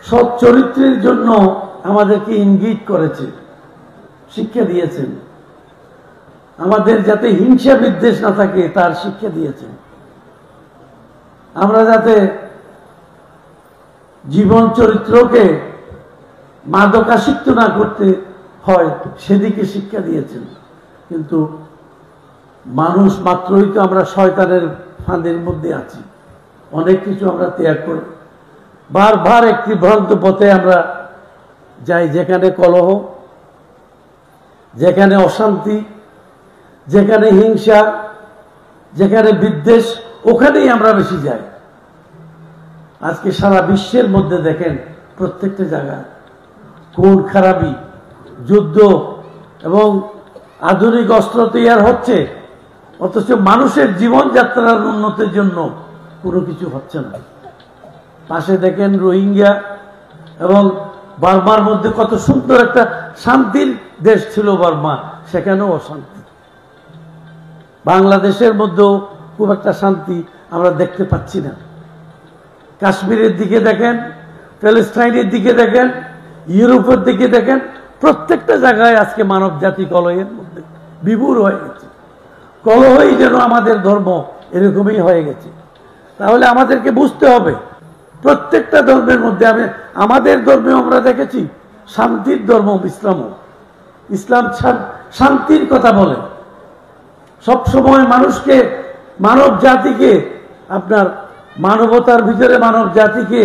সৎ চরিত্রের জন্য আমাদেরকে ইঙ্গিত করেছে, শিক্ষা দিয়েছেন। আমাদের যাতে হিংসা বিদ্বেষ না থাকে তার শিক্ষা দিয়েছেন। আমরা যাতে জীবন চরিত্রকে মাদকাসক্ত না করতে হয় সেদিকে শিক্ষা দিয়েছেন। কিন্তু মানুষ মাত্রই তো আমরা শয়তানের ফাঁদের মধ্যে আছি, অনেক কিছু আমরা ত্যাগ করি, বারবার একটি ভ্রান্ত পথে আমরা যাই, যেখানে কলহ, যেখানে অশান্তি, যেখানে হিংসা, যেখানে বিদ্বেষ, ওখানেই আমরা বেশি যাই। আজকে সারা বিশ্বের মধ্যে দেখেন প্রত্যেকটা জায়গায় খুন খারাপি, যুদ্ধ এবং আধুনিক অস্ত্র তৈরি হচ্ছে, অথচ মানুষের জীবনযাত্রার উন্নতির জন্য কোনো কিছু হচ্ছে না। পাশে দেখেন রোহিঙ্গা এবং বার্মার মধ্যে কত সুন্দর একটা শান্তির দেশ ছিল বার্মা, সেখানেও অশান্তি। বাংলাদেশের মধ্যেও খুব একটা শান্তি আমরা দেখতে পাচ্ছি না। কাশ্মীরের দিকে দেখেন, প্যালেস্টাইনের দিকে দেখেন, ইউরোপের দিকে দেখেন, প্রত্যেকটা জায়গায় আজকে মানব জাতি কলহের মধ্যে বিভোর হয়ে গেছে। কলহই যেন আমাদের ধর্ম এরকমই হয়ে গেছে। তাহলে আমাদেরকে বুঝতে হবে প্রত্যেকটা ধর্মের মধ্যে, আমাদের ধর্মে আমরা দেখেছি শান্তির ধর্ম ইসলামও। ইসলাম শান্তির কথা বলে, সবসময় মানুষকে, মানব জাতিকে, আপনার মানবতার ভিতরে মানব জাতিকে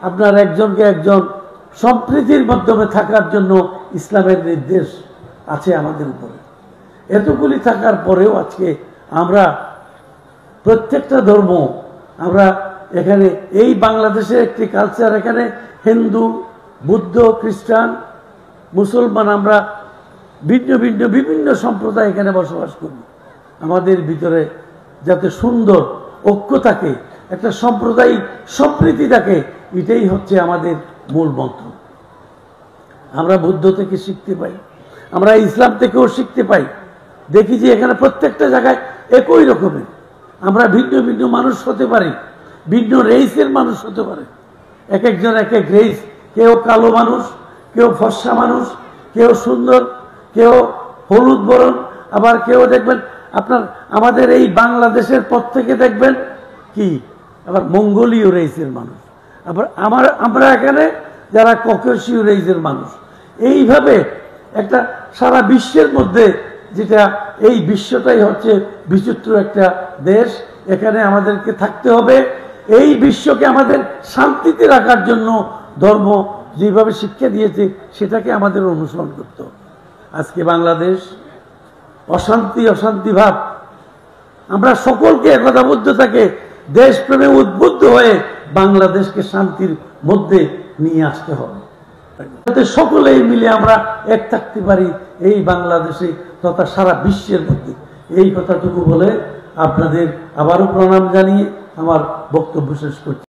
আপনার একজনকে একজন সম্প্রীতির মাধ্যমে থাকার জন্য ইসলামের নির্দেশ আছে আমাদের উপরে। এতগুলি থাকার পরেও আজকে আমরা প্রত্যেকটা ধর্ম, আমরা এখানে এই বাংলাদেশের একটি কালচার, এখানে হিন্দু, বুদ্ধ, খ্রিস্টান, মুসলমান, আমরা ভিন্ন ভিন্ন বিভিন্ন সম্প্রদায় এখানে বসবাস করি। আমাদের ভিতরে যাতে সুন্দর ঐক্য থাকে, একটা সাম্প্রদায়িক সম্প্রীতি থাকে, এটাই হচ্ছে আমাদের মূল মন্ত্র। আমরা বুদ্ধ থেকে শিখতে পাই, আমরা ইসলাম থেকেও শিখতে পাই। দেখি যে এখানে প্রত্যেকটা জায়গায় একই রকমের, আমরা ভিন্ন ভিন্ন মানুষ হতে পারি, ভিন্ন রেইসের মানুষ হতে পারে, এক একজন এক এক রেইস। কেউ কালো মানুষ, কেউ ফর্সা মানুষ, কেউ সুন্দর, কেউ হলুদ বরণ, আবার কেউ দেখবেন আপনার আমাদের এই বাংলাদেশের পর থেকে দেখবেন কি আবার মঙ্গোলীয় রেইসের মানুষ, আবার আমরা এখানে যারা ককেশীয় রেইসের মানুষ। এইভাবে একটা সারা বিশ্বের মধ্যে, যেটা এই বিশ্বটাই হচ্ছে বিচিত্র একটা দেশ, এখানে আমাদেরকে থাকতে হবে। এই বিশ্বকে আমাদের শান্তিতে রাখার জন্য ধর্ম যেভাবে শিক্ষা দিয়েছে সেটাকে আমাদের অনুসরণ করতে হবে। আজকে বাংলাদেশ অশান্তি ভাব, আমরা সকলকে একতাবদ্ধ থাকে দেশপ্রেমে উদ্বুদ্ধ হয়ে বাংলাদেশকে শান্তির মধ্যে নিয়ে আসতে হবে, যাতে সকলেই মিলে আমরা এক থাকতে পারি এই বাংলাদেশে তথা সারা বিশ্বের মধ্যে। এই কথাটুকু বলে আপনাদের আবারও প্রণাম জানিয়ে আমার বক্তব্য শেষ করছি।